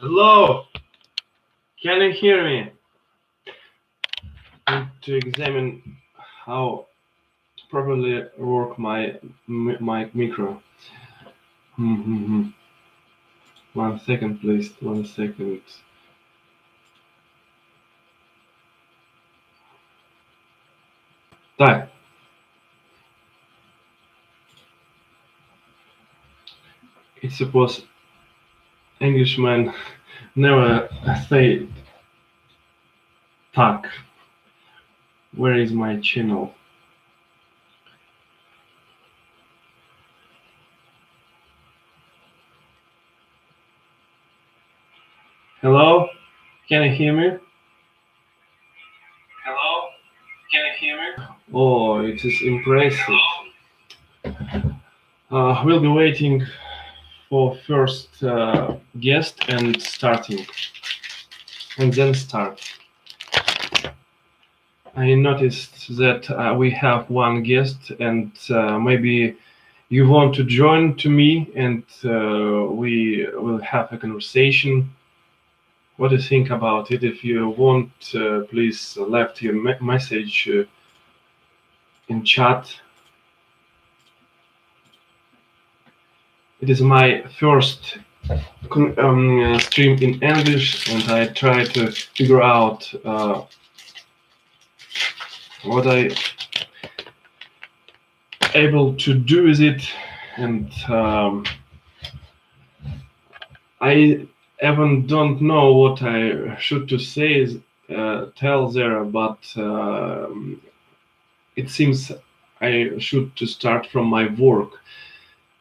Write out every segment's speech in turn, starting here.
Hello, can you hear me? I need to examine how properly work my micro. Hmm. 1 second, please. 1 second. Так, it's suppose Englishman never say tak. Where is my channel? Hello, can you hear me? Hello, can you hear me? Oh, it is impressive. We'll be waiting for first guest and starting, and then start. I noticed that we have one guest, and maybe you want to join to me, and we will have a conversation. What do you think about it? If you want, please left your message in chat. It is my first stream in English, and I try to figure out what I able to do with it, and I even don't know what I should to say tell there, but it seems I should to start from my work.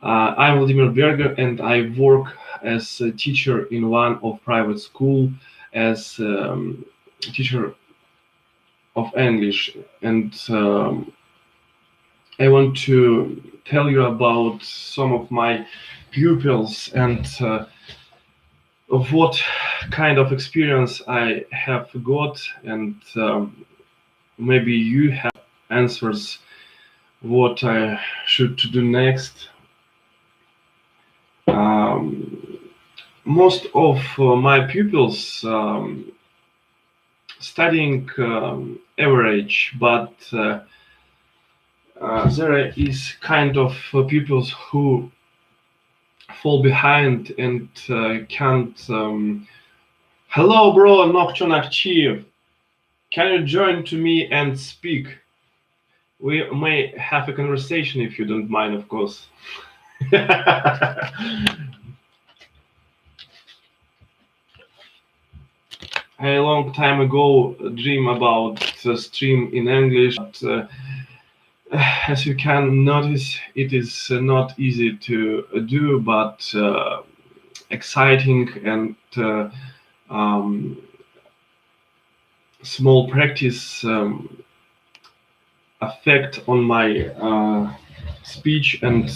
I'm Vladimir Berger, and I work as a teacher in one of private school as teacher of English, and I want to tell you about some of my pupils and of what kind of experience I have got, and maybe you have answers what I should to do next. Um, Most of my pupils studying average, but there is kind of pupils who fall behind and can't. Hello, bro, Nokchon Archive. Can you join to me and speak? We may have a conversation if you don't mind, of course. A long time ago, dream about stream in English. But, as you can notice, it is not easy to do, but exciting and um, small practice effect on my speech, and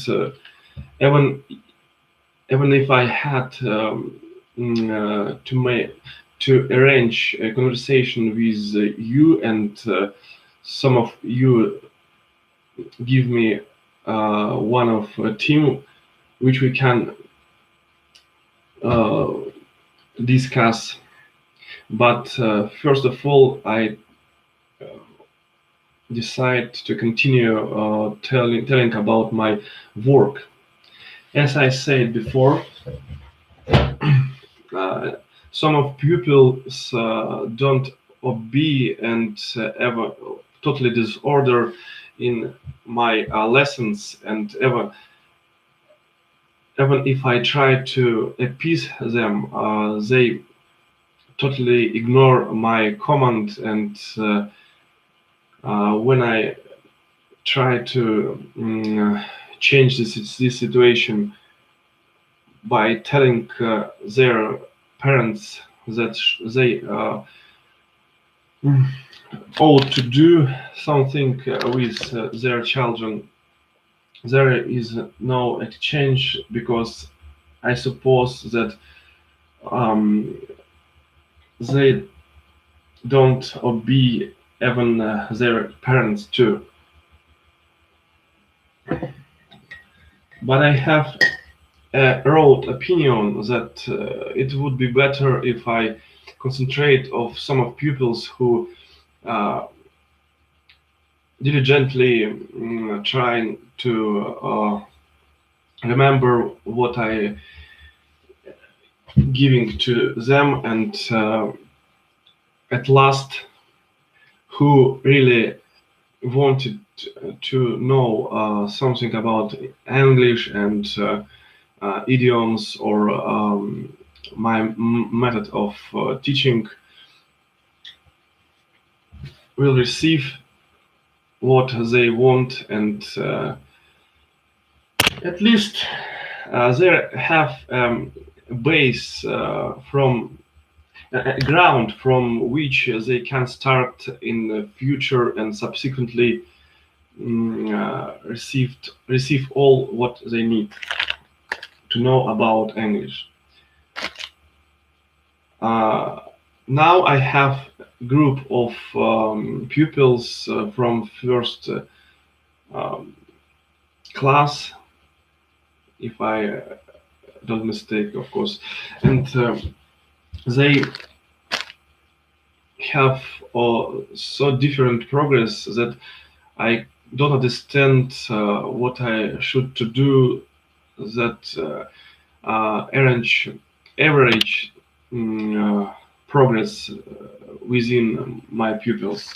even even if I had to arrange a conversation with you, and some of you give me one of a team which we can uh, discuss. But first of all, I decide to continue telling about my work. As I said before, uh, some of pupils don't obey and ever totally disorder in my lessons, and even if I try to appease them, they totally ignore my command, and when I try to change this situation by telling their parents that they ought to do something with their children, there is no exchange, because I suppose that um, they don't obey even their parents too. But I have wrote opinion that it would be better if I concentrate of some of pupils who uh, diligently trying to remember what I giving to them, and at last who really wanted to know something about English and idioms, or my method of teaching, will receive what they want, and at least they have base from a ground from which they can start in the future, and subsequently receive all what they need to know about English. Now I have a group of pupils from first um, class, if I don't mistake, of course, and they have so different progress that I don't understand what I should to do that arrange average progress within my pupils.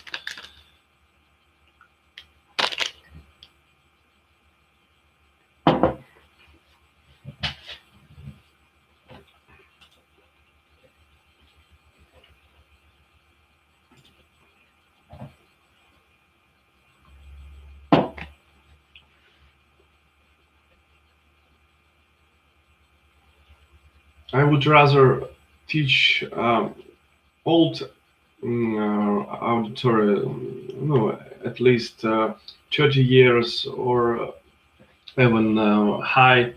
I would rather teach old auditory, no, at least 30 years, or even high,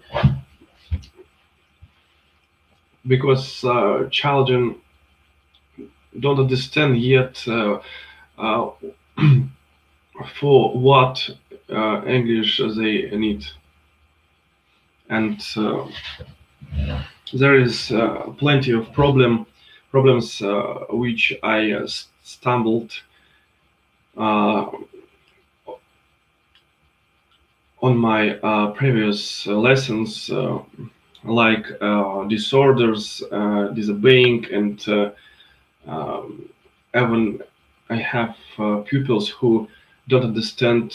because children don't understand yet uh, for what English they need, and there is plenty of problems which I stumbled uh, on my previous lessons, like disorders, disobeying, and um, even I have pupils who don't understand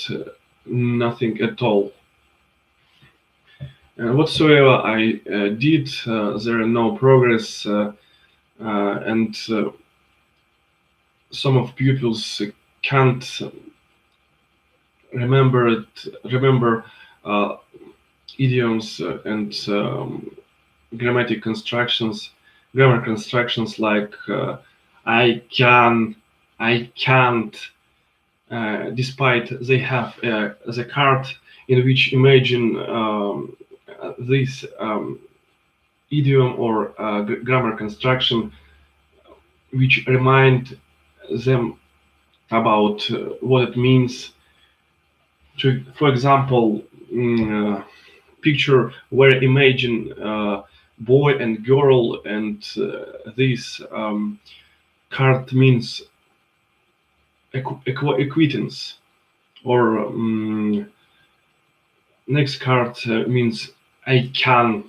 nothing at all. Whatsoever I did, there are no progress, and some of pupils can't remember uh, idioms and grammar constructions like I can, I can't, despite they have the card in which imagine this idiom or grammar construction, which remind them about what it means. For example, picture where imagine boy and girl, and this card means acquaintance, or next card means I can.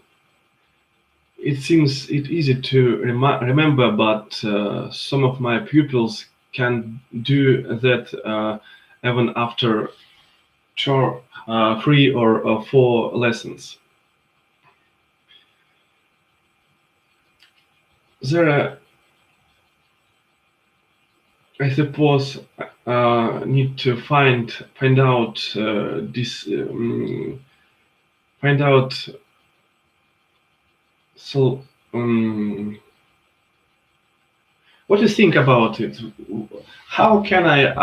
It seems it easy to remember, but some of my pupils can do that even after 3 or 4 lessons. There are, I suppose, need to find out this find out. So, what do you think about it? How can I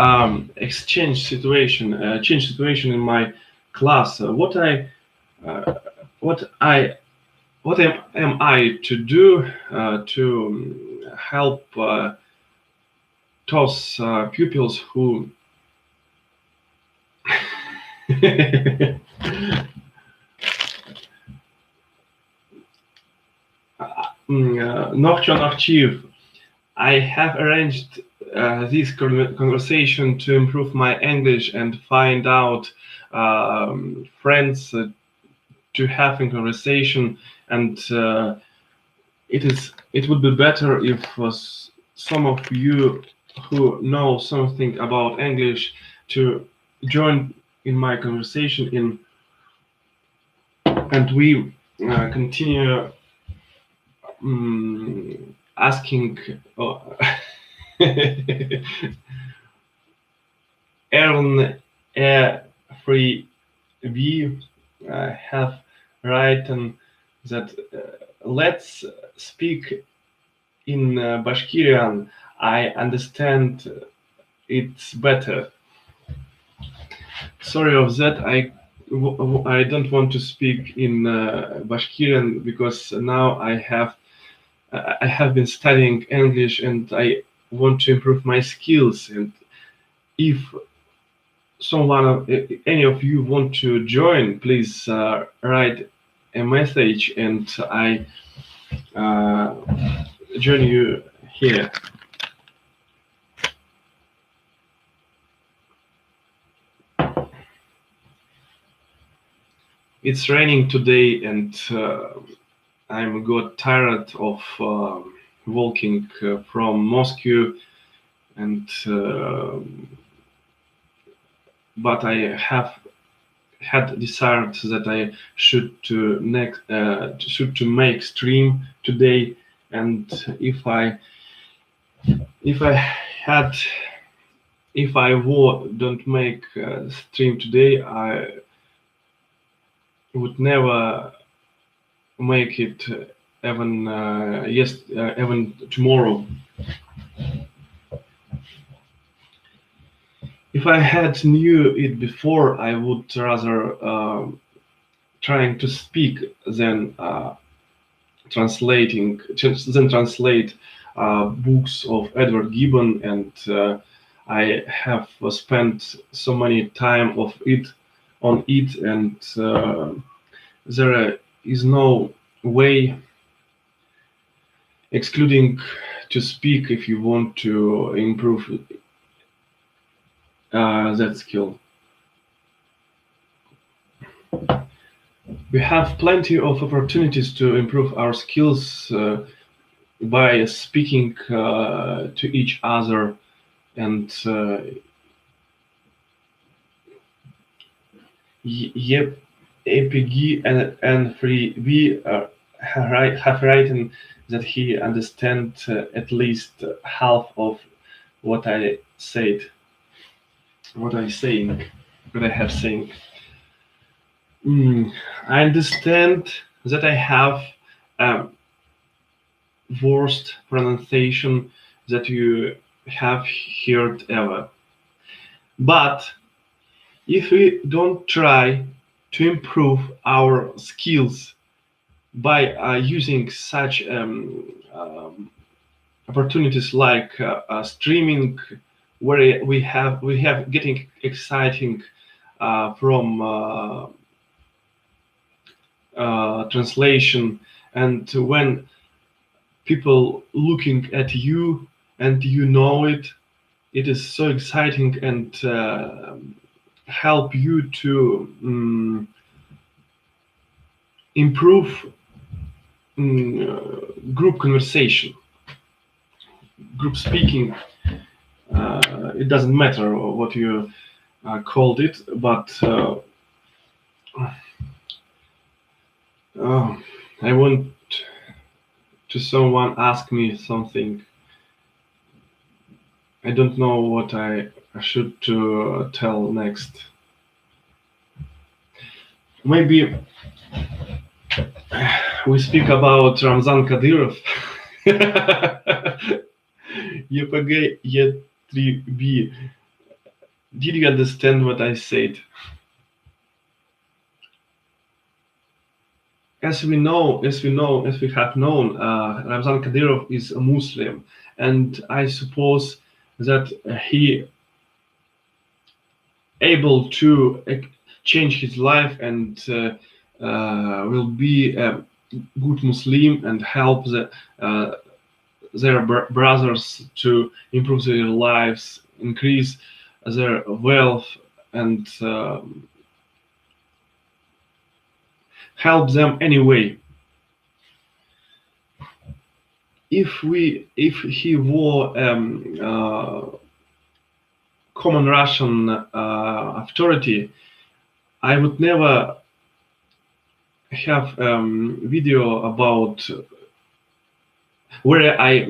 change situation in my class? What I what am I to do to help those pupils who Nokcho Nokchiv, I have arranged this conversation to improve my English and find out friends to have in conversation, and it would be better if some of you who know something about English to join in my conversation and we continue asking earn a free view have written that let's speak in Bashkirian. I understand it's better. Sorry of that. I don't want to speak in Bashkirian because now I have been studying English and I want to improve my skills. And if any of you want to join, please write a message and I join you here. It's raining today and I'm got tired of walking from Moscow and but I have had decided that I should to make stream today, and if I don't make stream today, I would never make it even tomorrow. If I had knew it before, I would rather trying to speak than translate books of Edward Gibbon, and I have spent so many time on it, and there is no way excluding to speak if you want to improve that skill. We have plenty of opportunities to improve our skills by speaking to each other, and APG and Free V have written that he understands at least half of what I said, what I have saying. I understand that I have worst pronunciation that you have heard ever. But if we don't try to improve our skills by using such opportunities like streaming, where we have getting exciting from translation, and when people looking at you and you know it is so exciting and help you to improve group conversation, group speaking. It doesn't matter what you called it, but I want to someone ask me something. I don't know what I should to tell next. Maybe we speak about Ramzan Kadyrov. YPG Y3B. Did you understand what I said? As we have known, Ramzan Kadyrov is a Muslim, and I suppose that he able to change his life and will be a good Muslim and help their brothers to improve their lives, increase their wealth, and help them anyway. If he were common Russian authority, I would never have video about where I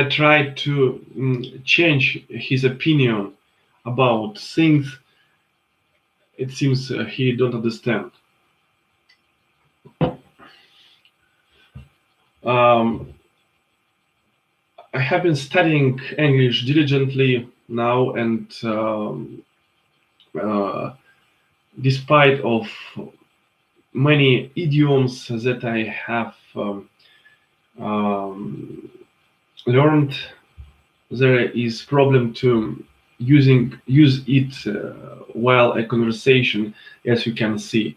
tried to change his opinion about things. It seems he don't understand. Um, I have been studying English diligently now, and uh, despite of many idioms that I have um, learned, there is problem to use it while a conversation, as you can see.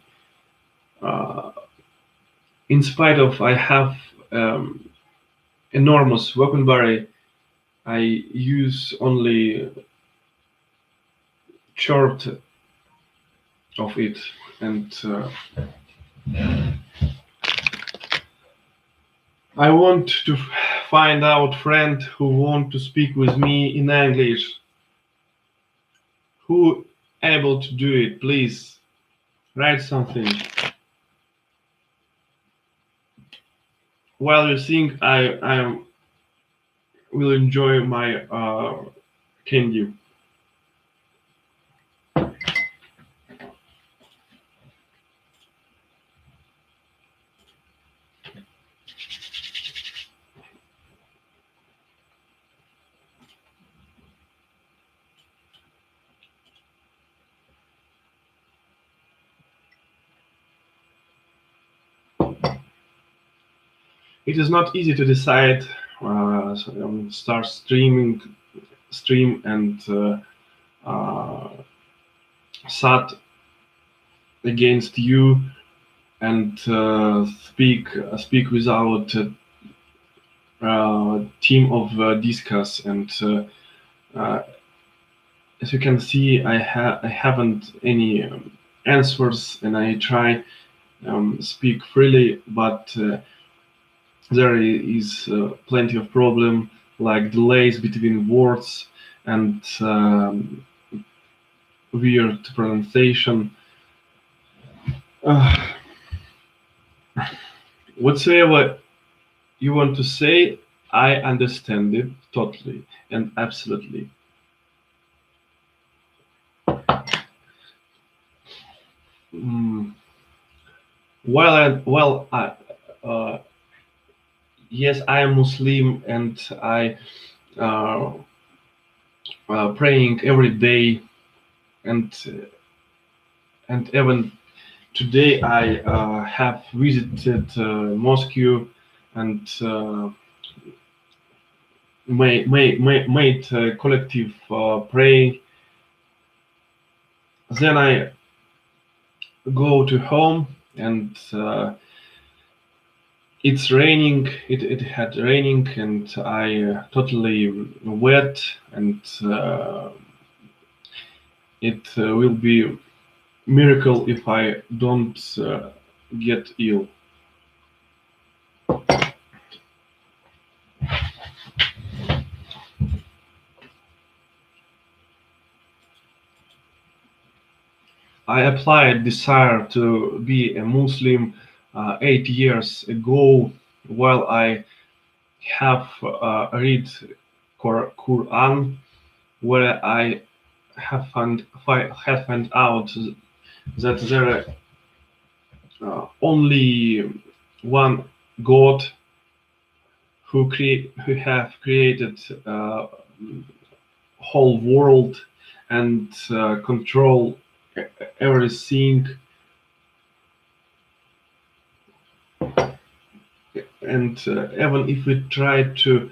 Uh, in spite of I have enormous vocabulary, I use only short of it, and I want to find out friend who want to speak with me in English. Who able to do it? Please write something. While you think, I will enjoy my candy. It is not easy to decide. Start stream and sat against you and speak without team of discuss. And uh, as you can see, I haven't any answers, and I try speak freely, but there is plenty of problem like delays between words and weird pronunciation. Uh, whatsoever you want to say, I understand it totally and absolutely. Mm, well, yes, I am Muslim, and I uh, praying every day, and even today I have visited Moscow and made collective pray. Then I go to home, and it's raining. It had raining, and I totally wet, and it will be miracle if I don't get ill. I applied desire to be a Muslim 8 years ago, while I have read Quran, where I have found out that there only one God who have created whole world and control everything, and even if we try to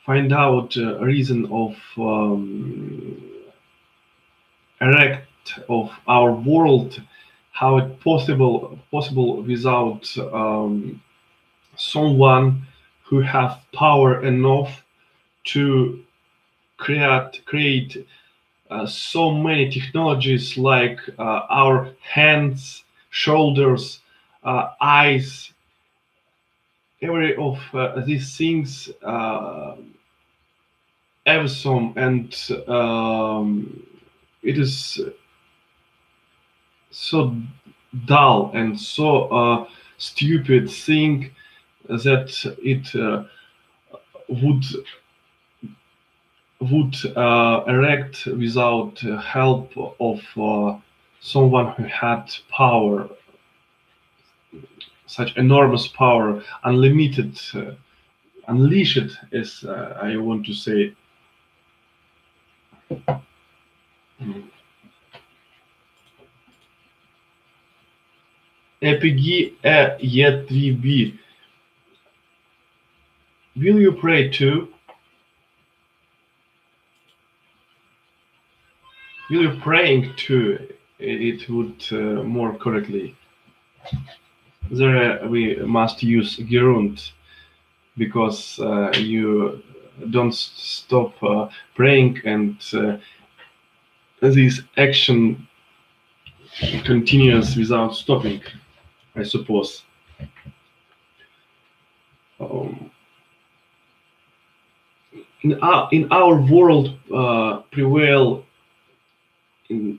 find out a reason of erect of our world, how it possible without someone who have power enough to create so many technologies like our hands, shoulders, eyes, every of these things, awesome, and it is so dull and so stupid thing that it would erect without help of someone who had power, such enormous power, unlimited, unleashed, as I want to say. Epigi e Will you pray too? Will you praying too? It would more correctly. There we must use gerund because you don't stop praying, and this action continues without stopping, I suppose. In our world prevail in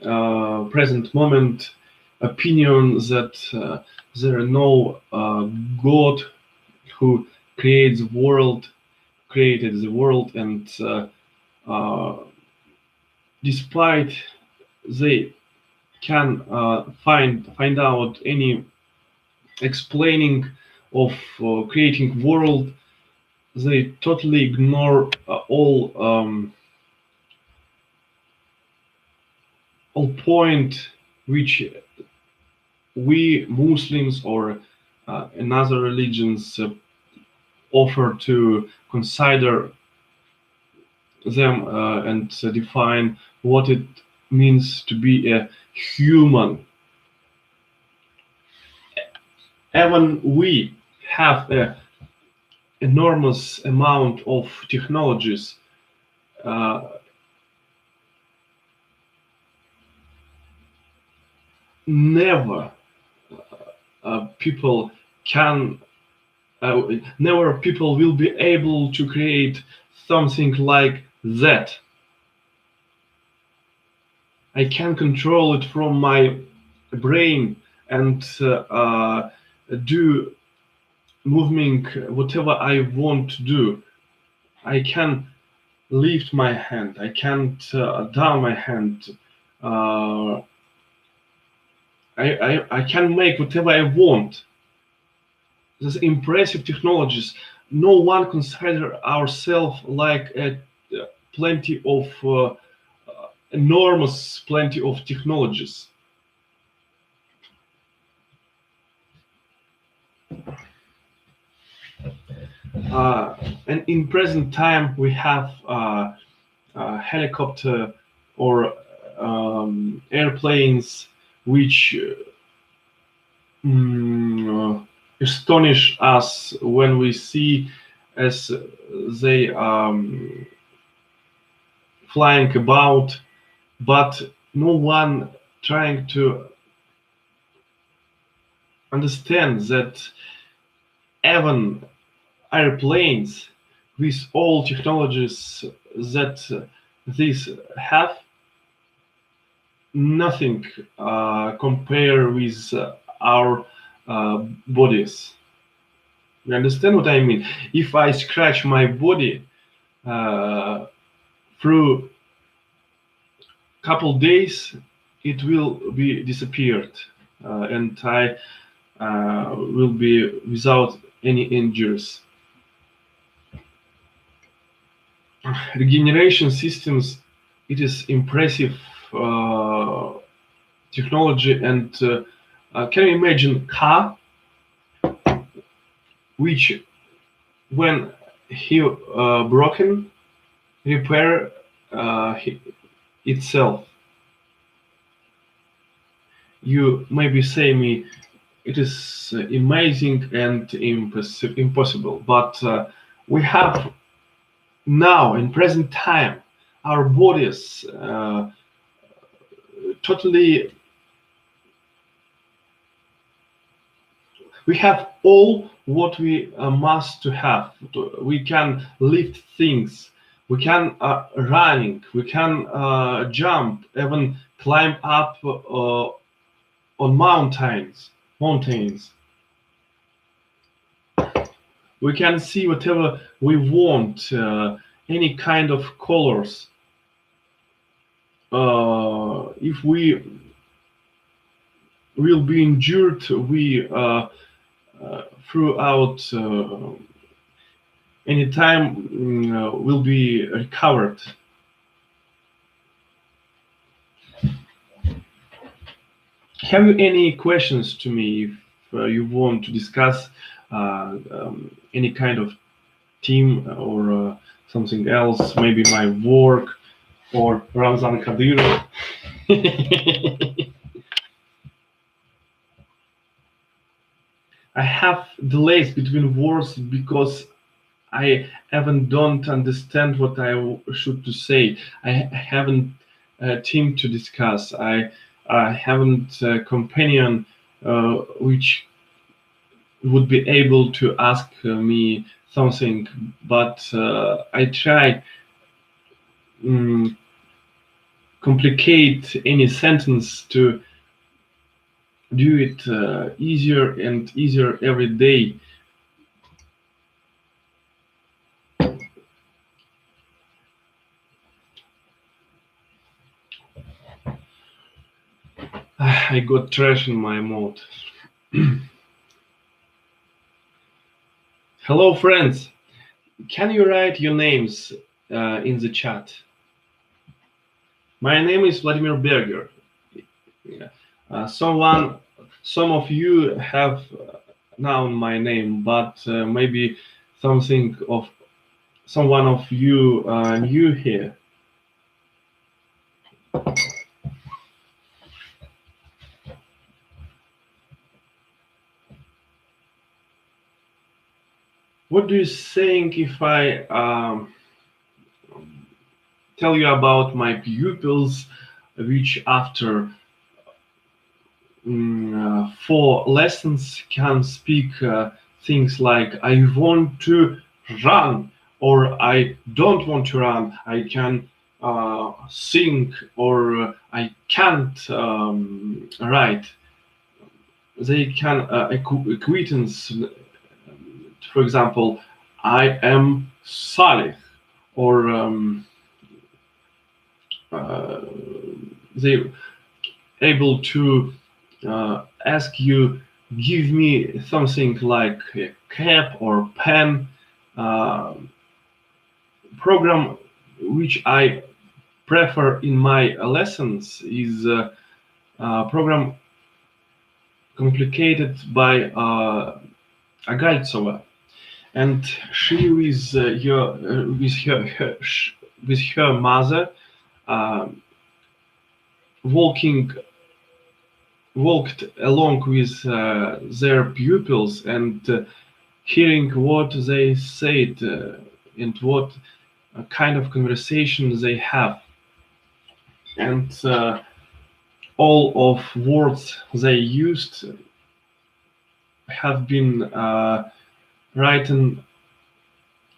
present moment opinion that there are no God who created the world, and despite they can find out any explaining of creating world, they totally ignore all point which we Muslims or another religions offer to consider them and define what it means to be a human. Even we have an enormous amount of technologies. Never people can never people will be able to create something like that. I can control it from my brain and do moving whatever I want to do. I can lift my hand, I can't down my hand. I can make whatever I want. These impressive technologies. No one consider ourselves like plenty of enormous plenty of technologies. And in present time we have helicopter or airplanes which astonish us when we see as they flying about, but no one trying to understand that even airplanes with all technologies that these have, nothing compare with our bodies. You understand what I mean? If I scratch my body through couple days, it will be disappeared, and I will be without any injuries. Regeneration systems, it is impressive technology, and can you imagine car which when he broken repair itself. you maybe say me it is amazing and impossible, but we have now in present time our bodies totally, we have all what we must to have. We can lift things, we can running, we can jump, even climb up on mountains. We can see whatever we want, any kind of colors. If we will be injured, we throughout any time will be recovered. Have you any questions to me if you want to discuss any kind of team or something else, maybe my work or Ramzan Kadyrov? I have delays between words because I even don't understand what I should to say. I haven't a team to discuss. I haven't a companion which would be able to ask me something, but I try complicate any sentence to do it easier and easier every day. I got trash in my mouth. Hello, friends. Can you write your names in the chat? My name is Vladimir Berger. Yeah. Some of you have known my name, but maybe someone of you new here. What do you think if I tell you about my pupils, which after 4 lessons can speak things like I want to run or I don't want to run, I can sing or I can't write. They can acquaintance, for example, I am Salih, or they able to ask you, give me something like a cap or pen. Program which I prefer in my lessons is program complicated by Agaltsova, and she with with her mother uh, walked along with their pupils and hearing what they said and what kind of conversation they have, and all of words they used have been written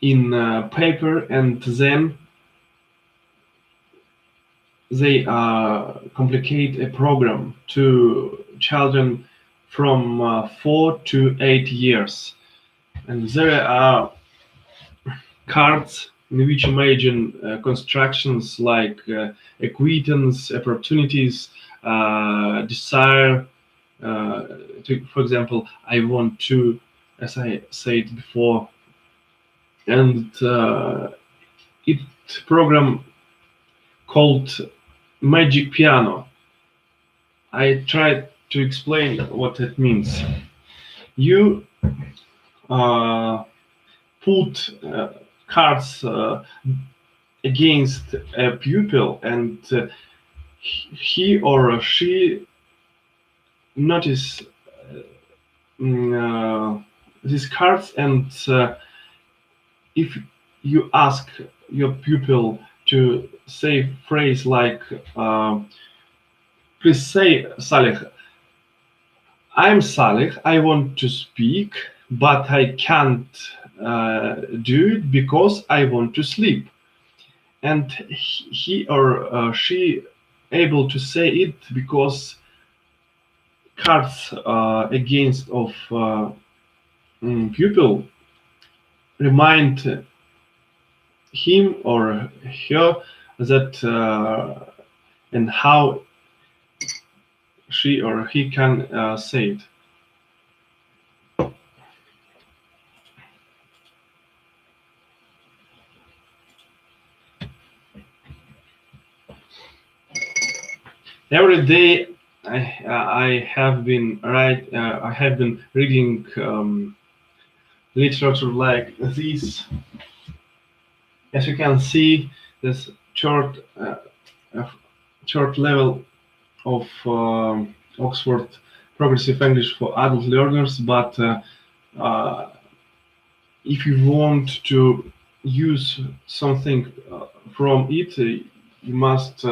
in paper, and then they complicate a program to children from 4 to 8 years. And there are cards in which imagine constructions like acquaintance, opportunities, desire. For example, I want to, as I said before, and it program called Magic Piano. I tried to explain what it means. You put cards against a pupil, and he or she notice mm, these cards, and if you ask your pupil to say phrase like please say Salih, I'm Salih, I want to speak, but I can't do it because I want to sleep, and he or she able to say it because cards against of pupil remind him or her that and how she or he can say it. Every day I have been I have been reading literature like this. As you can see, this uh, short level of Oxford Progressive English for Adult Learners, but uh, if you want to use something from it, you must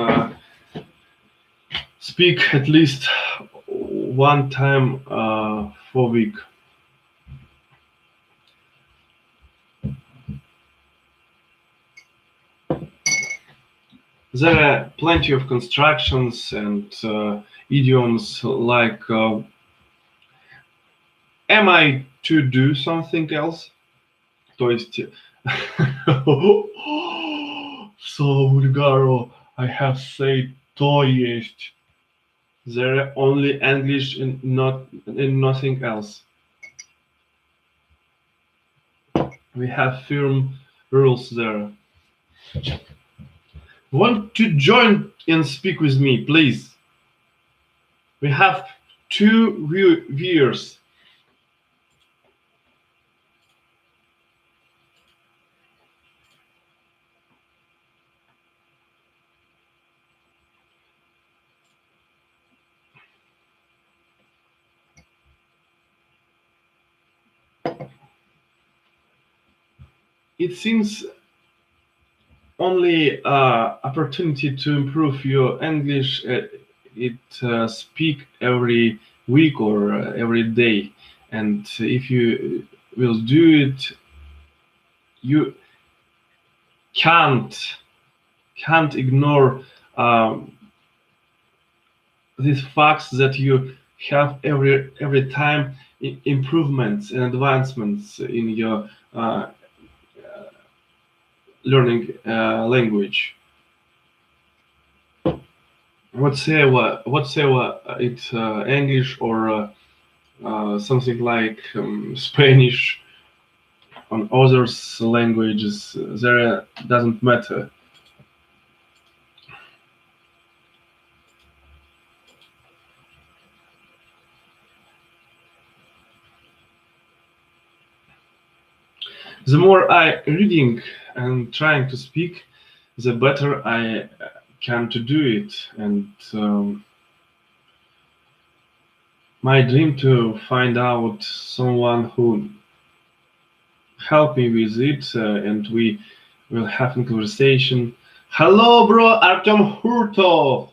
speak at least one time per week. There are plenty of constructions and idioms like am I to do something else? То есть so vulgar, I have said то есть. There are only English and not and nothing else. We have firm rules there. Want to join and speak with me, please? We have two viewers. It seems only opportunity to improve your English. It speak every week or every day, and if you will do it, you can't ignore these facts that you have every time improvements and advancements in your learning language. Whatsoever it's English or something like Spanish on others languages, there doesn't matter. The more I reading and trying to speak, the better I can to do it. And my dream to find out someone who help me with it, and we will have a conversation. Hello, bro, Artem Hurtov.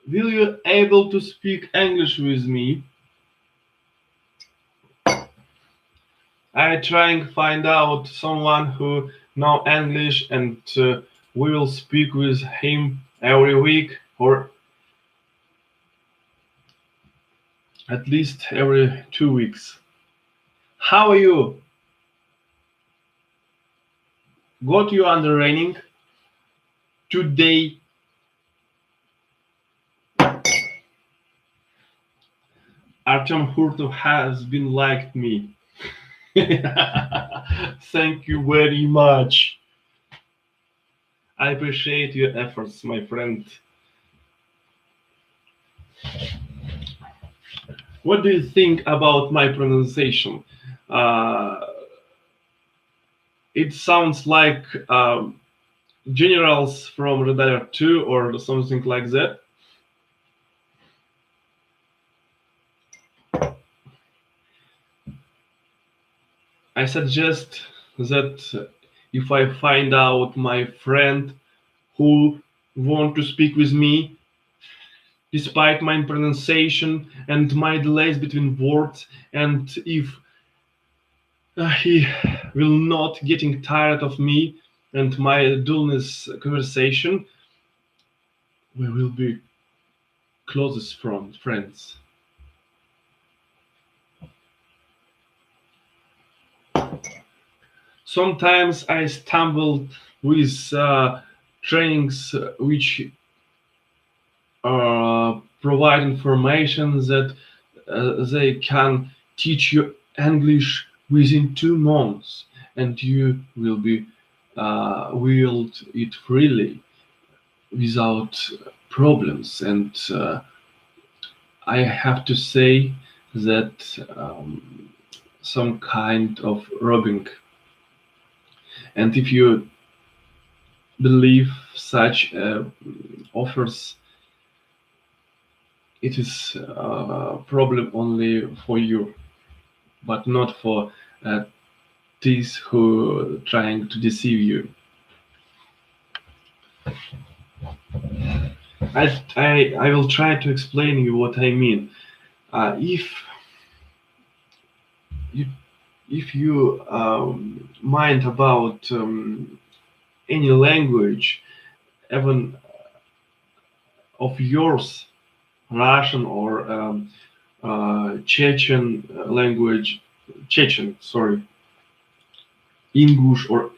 Will you able to speak English with me? I trying find out someone who know English, and we will speak with him every week or at least every 2 weeks. How are you? Got you under raining today? Artem Hurtov has been liked me. Thank you very much. I appreciate your efforts, my friend. What do you think about my pronunciation? Uh, it sounds like generals from Red Alert 2 or something like that. I suggest that if I find out my friend who want to speak with me despite my pronunciation and my delays between words, and if he will not getting tired of me and my dullness conversation, we will be closest friends. Sometimes I stumble with trainings which provide information that they can teach you English within 2 months, and you will be wield it freely without problems. And I have to say that some kind of robbing. And if you believe such offers, it is a problem only for you, but not for these who are trying to deceive you. I will try to explain you what I mean. You if you mind about any language, even of yours, Russian or Chechen language, Chechen, sorry, English or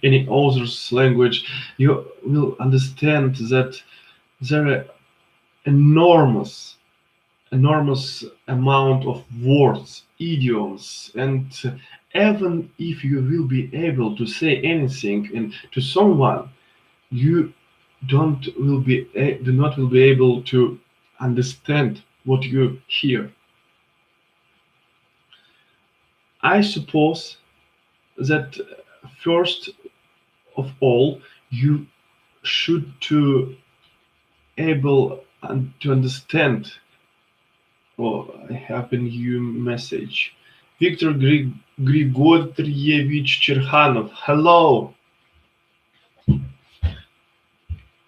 any other language, you will understand that there are enormous amount of words, idioms, and even if you will be able to say anything and to someone, you do not will be able to understand what you hear. I suppose that first of all you should to able to understand. Oh, I have a new message. Victor Grigorьevich Cherhanov. Hello.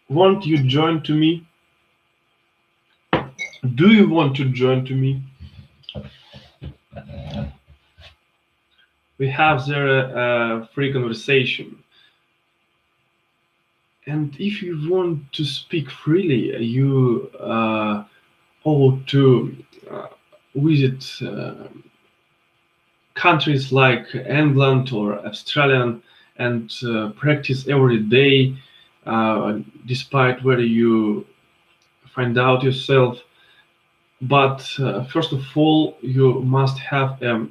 Want you join to me? Do you want to join to me? We have there free conversation. And if you want to speak freely, you ought to visit countries like England or Australia and practice every day, despite whether you find out yourself. But first of all, you must have a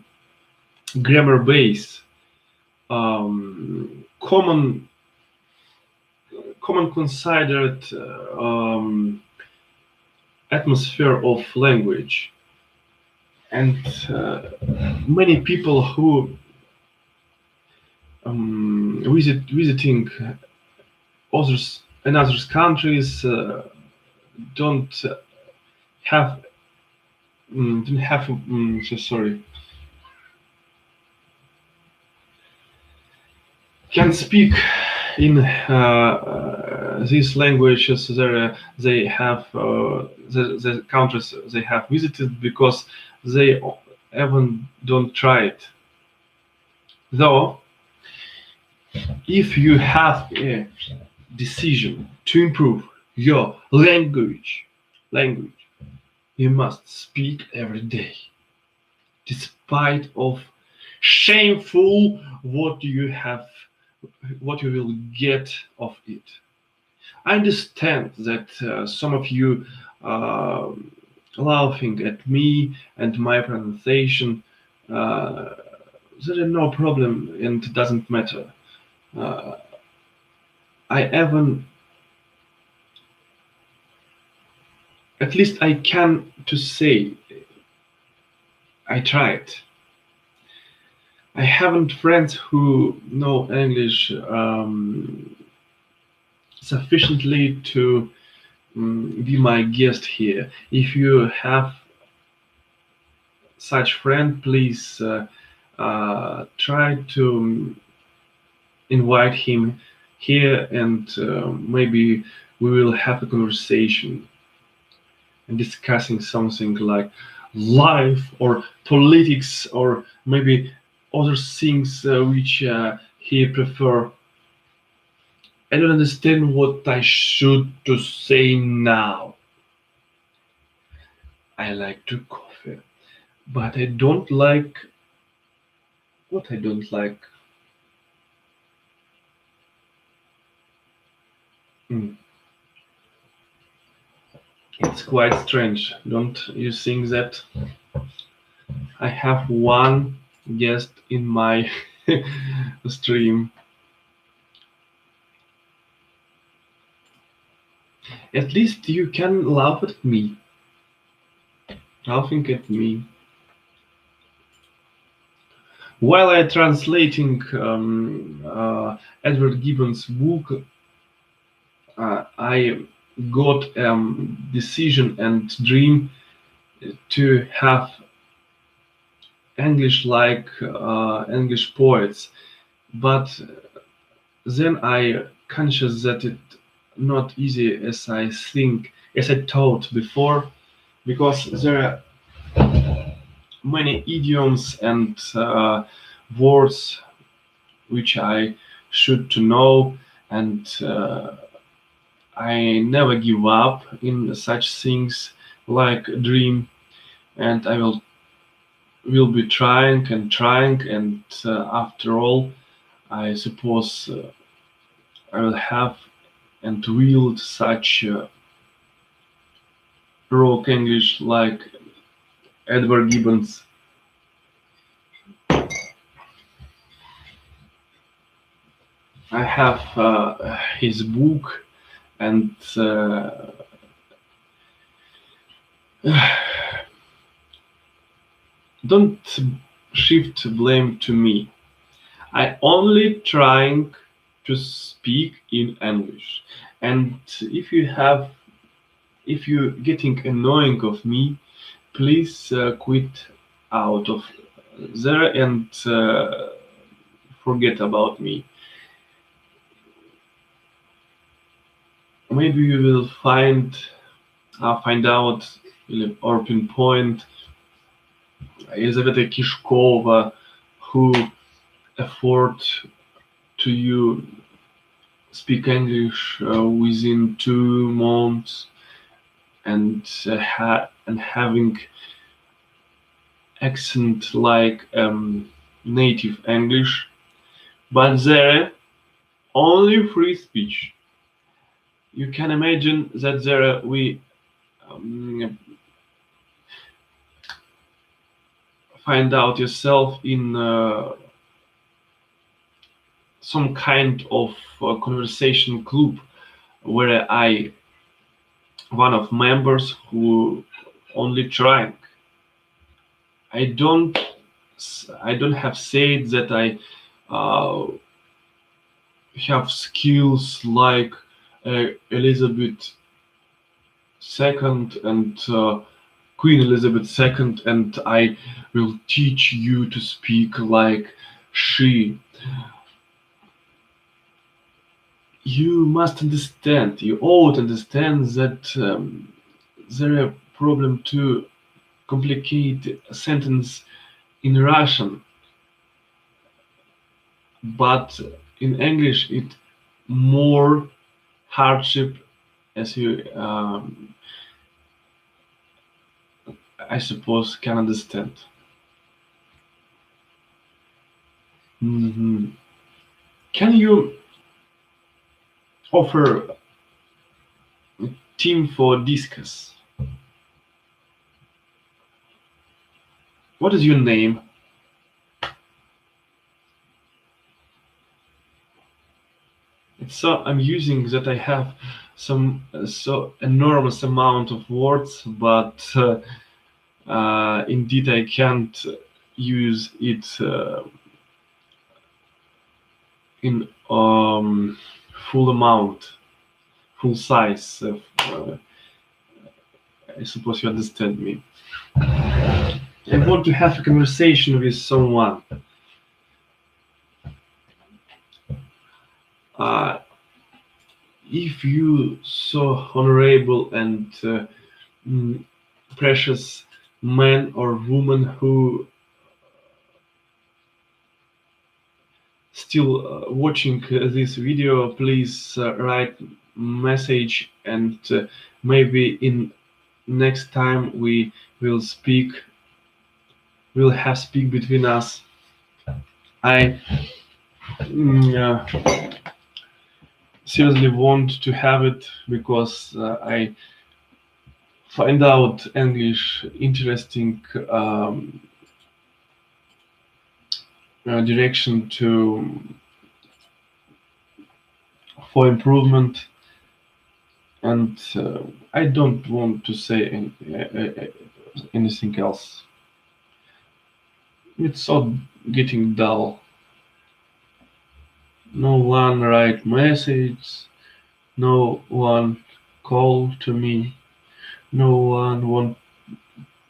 grammar base, common considered atmosphere of language. And many people who visiting others in other countries don't have sorry, can speak in these languages they have the countries they have visited, because they even don't try it. Though, if you have a decision to improve your language, you must speak every day, despite of shameful what you will get of it. I understand that some of you laughing at me and my pronunciation. There is no problem and it doesn't matter. I even, at least I can to say, I tried. I haven't friends who know English sufficiently to be my guest here. If you have such friend, please try to invite him here, and maybe we will have a conversation and discussing something like life or politics or maybe other things which he prefer. I don't understand what I should to say now. I like to coffee, but I don't like what I don't like. Hmm. It's quite strange, don't you think that? I have one guest in my stream. At least you can laugh at me, laughing at me. While I translating Edward Gibbon's book, I got decision and dream to have English like English poets, but then I conscious that it not easy as I think, as I thought before, because there are many idioms and words which I should to know, and I never give up in such things like a dream, and I will be trying and trying, and after all, I suppose I will have and wield such rock English like Edward Gibbons. I have his book, and don't shift blame to me. I only trying to speak in English. And if you getting annoying of me, please quit out of there and forget about me. Maybe you will find out or pinpoint Elizaveta Kishkova, who afford to you speak English within 2 months, and and having accent like native English, but there only free speech. You can imagine that there we um, find out yourself in some kind of conversation club where I one of members who only trying. I don't I don't have said that I uh, have skills like Elizabeth II and Queen Elizabeth II, and I will teach you to speak like she. You must understand, you ought understand that there are problem to complicate a sentence in Russian, but in English it more hardship, as you I suppose can understand. Mhm. Can you offer team for discus? What is your name? It's so amusing that I have some so enormous amount of words, but indeed I can't use it in full amount, full size. I suppose you understand me. I want to have a conversation with someone. Uh, if you so honorable and mm, precious man or woman who still watching this video, please write message, and maybe in next time we will speak, we'll have speak between us. I seriously want to have it because I find out English interesting direction to for improvement, and I don't want to say anything else. It's so getting dull. No one write message, no one call to me, no one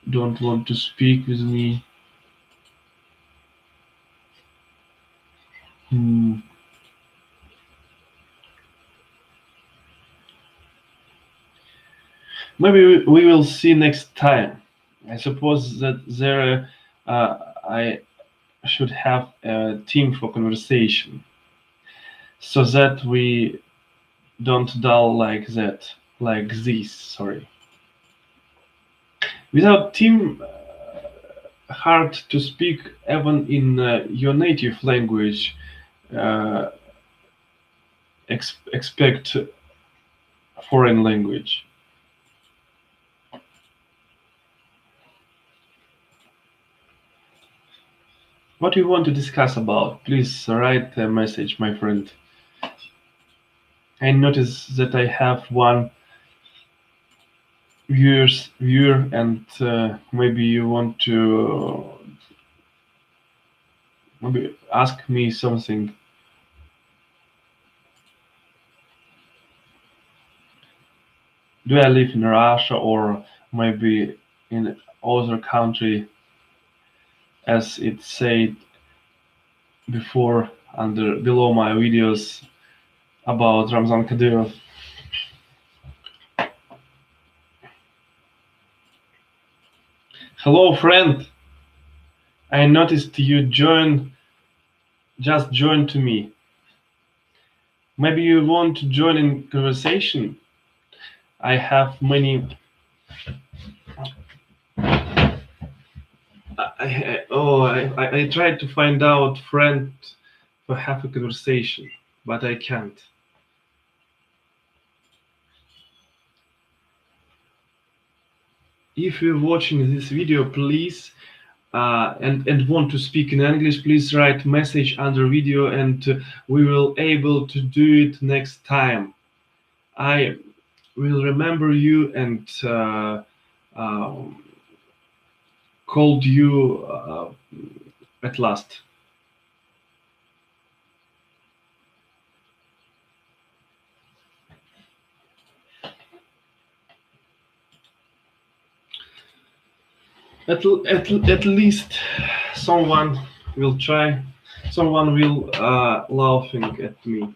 don't want to speak with me. Hmm. Maybe we will see next time. I suppose that there I should have a team for conversation so that we don't dull like that, like this. Sorry. Without team, hard to speak even in your native language. Uh, expect foreign language. What do you want to discuss about? Please write a message, my friend. I notice that I have one viewer, and maybe you want to maybe ask me something. Do I live in Russia or maybe in other country, as it said before under below my videos about Ramzan Kadyrov? Hello, friend. I noticed you just joined to me. Maybe you want to join in conversation. I have many. I tried to find out friend to have a conversation, but I can't. If you're watching this video, please and want to speak in English, please write message under video, and we will able to do it next time. I will remember you and um, called you at last. At least someone will try. Someone will laughing at me.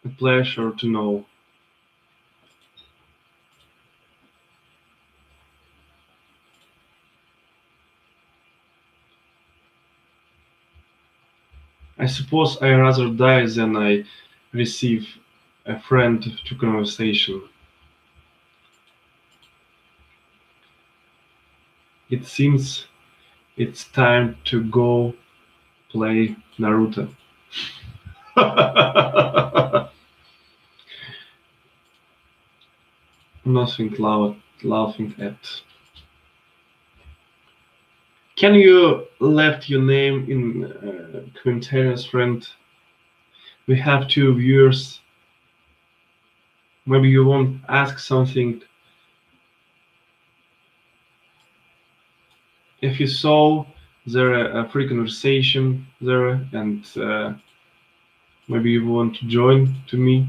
A pleasure to know. I suppose I rather die than I receive a friend to conversation. It seems it's time to go play Naruto. Nothing loud laughing at. Can you left your name in commentaries, friend? We have two viewers. Maybe you want ask something. If you saw there a free conversation there, and maybe you want to join to me.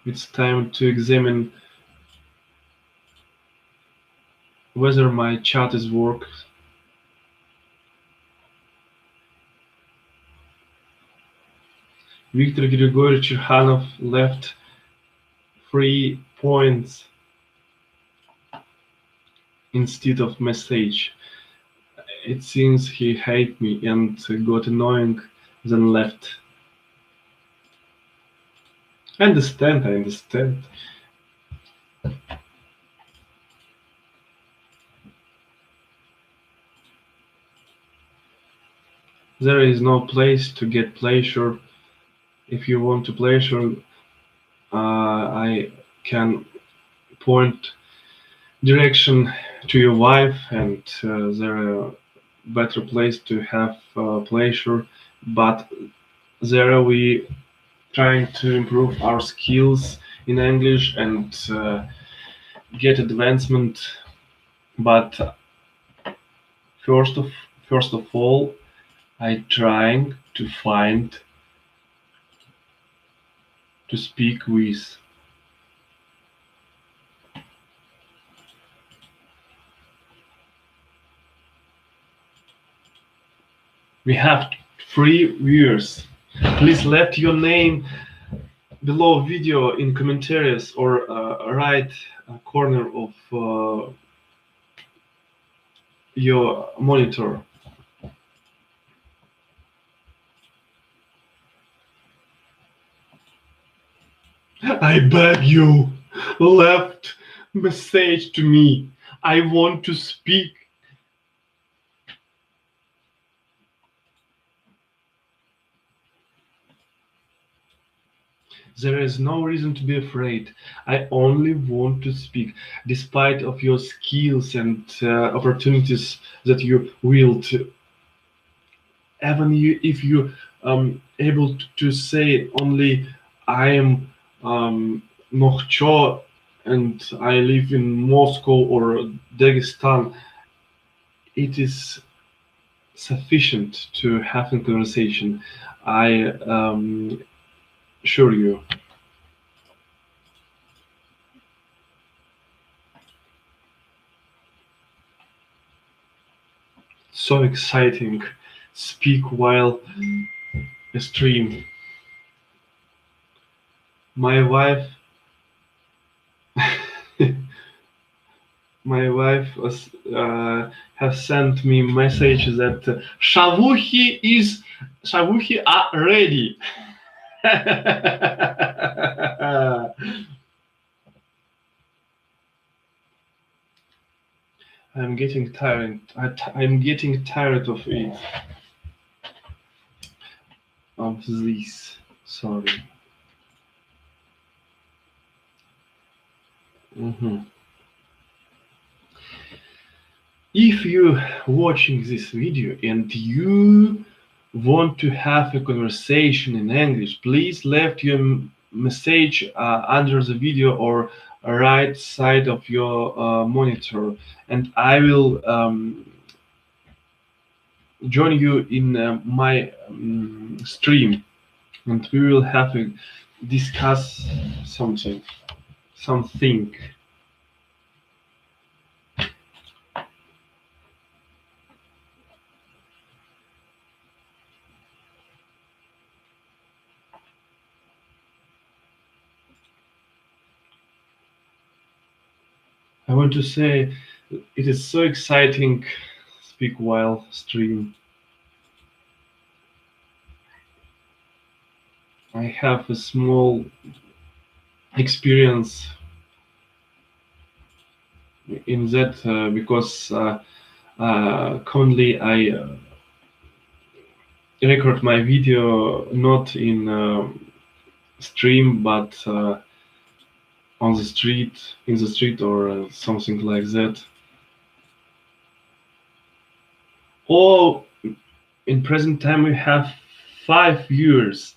It's time to examine whether my chat is work. Viktor Grigorich Chirhanov left 3 points instead of message. It seems he hate me and got annoying, then left. I understand. There is no place to get pleasure. If you want to pleasure, I can point direction to your wife, and there are better place to have pleasure. But there we trying to improve our skills in English and get advancement. But first of first of all, I trying to find to speak with. We have 3 viewers. Please let your name below video in commentaries or right corner of your monitor. I beg you, left message to me. I want to speak. There is no reason to be afraid. I only want to speak, despite of your skills and opportunities that you wield. Even if you able to say only I am Nokhcho and I live in Moscow or Dagestan, it is sufficient to have a conversation. I assure you. So exciting. Speak while stream. My wife, my wife was, has sent me message that Shavuhi are ready. I'm getting tired. I'm getting tired of it. Of this. Sorry. Mhm. If you watching this video and you want to have a conversation in English, please left your message under the video or right side of your monitor, and I will join you in my stream, and we will have a discuss something. I want to say it is so exciting speak while stream. I have a small experience in that because currently I record my video not in stream but on the street, in the street or something like that. Or in present time we have 5 viewers.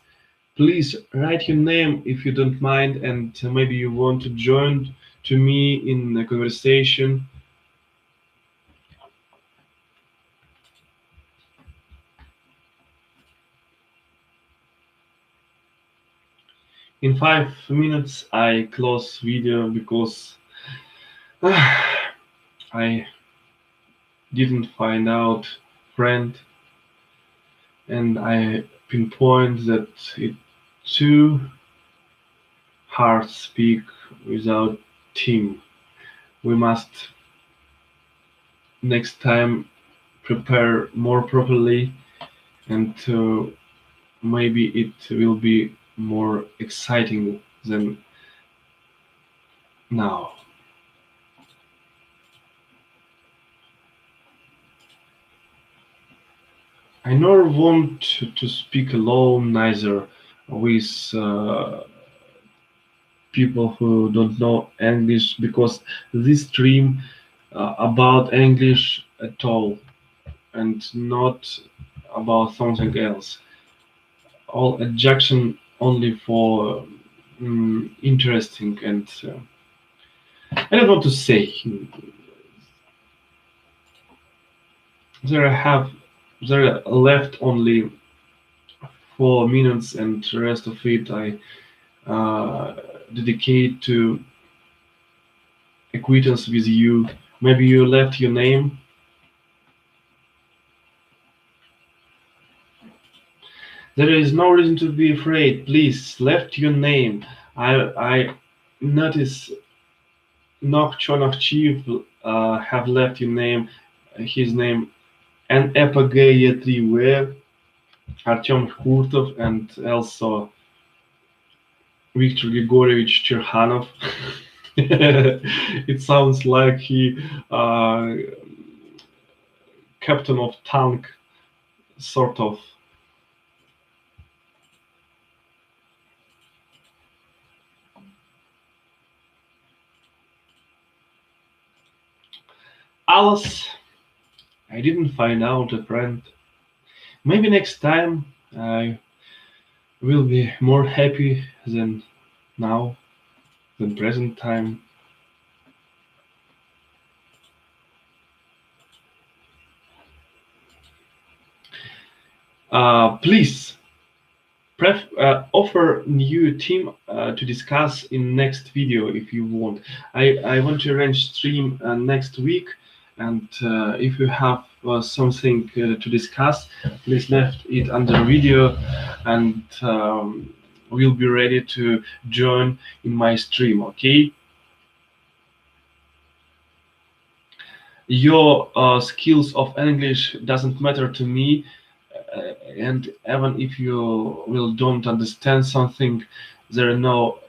Please write your name if you don't mind, and maybe you want to join to me in a conversation. In 5 minutes I close video because I didn't find out friend, and I pinpoint that it Two hearts speak without team. We must next time prepare more properly, and maybe it will be more exciting than now. I nor want to speak alone, neither with people who don't know English, because this stream about English at all and not about something else. All objection only for interesting, and I don't want to say there I have there left only 4 minutes, and the rest of it I dedicate to acquaintance with you. Maybe you left your name. There is no reason to be afraid. Please, left your name. I notice Nokhchonovchiv have left your name, his name, and Epagay Artyom Khurtov, and also Viktor Grigorievich Cherhanov. It sounds like he captain of tank, sort of. Alice, I didn't find out a friend. Maybe next time I will be more happy than now, than present time. Please offer new team to discuss in next video if you want. I want to arrange stream next week, and if you have something to discuss, please left it under video, and we'll be ready to join in my stream. Okay. Your skills of English doesn't matter to me, and even if you will don't understand something, there are no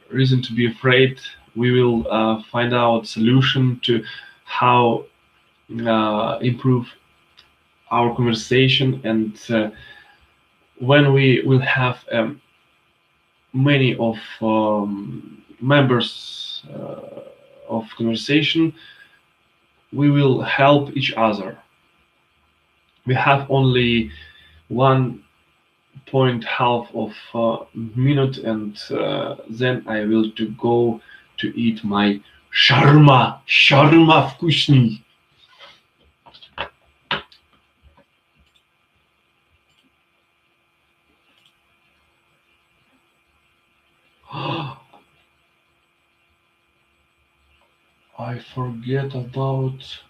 reason to be afraid. We will find out solution to how improve our conversation, and when we will have many of members of conversation, we will help each other. We have only 1.5 of minute, and then I will to go to eat my shawarma. Shawarma вкусный. I forget about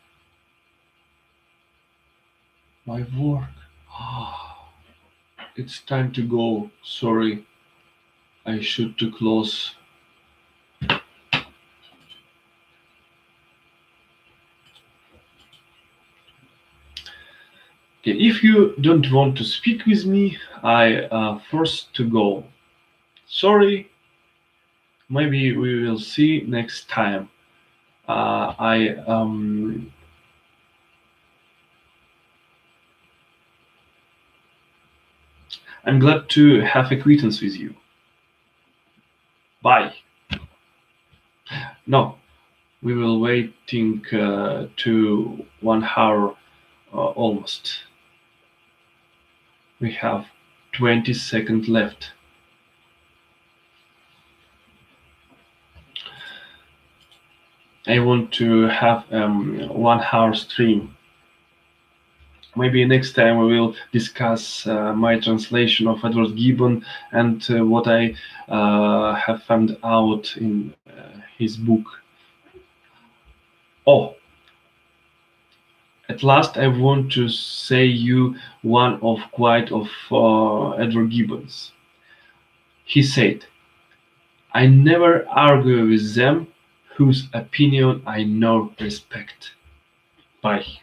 my work. It's time to go. Sorry, I should to close. Okay, if you don't want to speak with me, I forced to go. Sorry, maybe we will see next time. I'm glad to have acquaintance with you. Bye. No, we will waiting to 1 hour almost. We have 20 seconds left. I want to have 1 hour stream. Maybe next time we will discuss my translation of Edward Gibbon, and what I have found out in his book. Oh, at last I want to say you one of quite of Edward Gibbon's. He said, "I never argue with them whose opinion I know respect." Bye.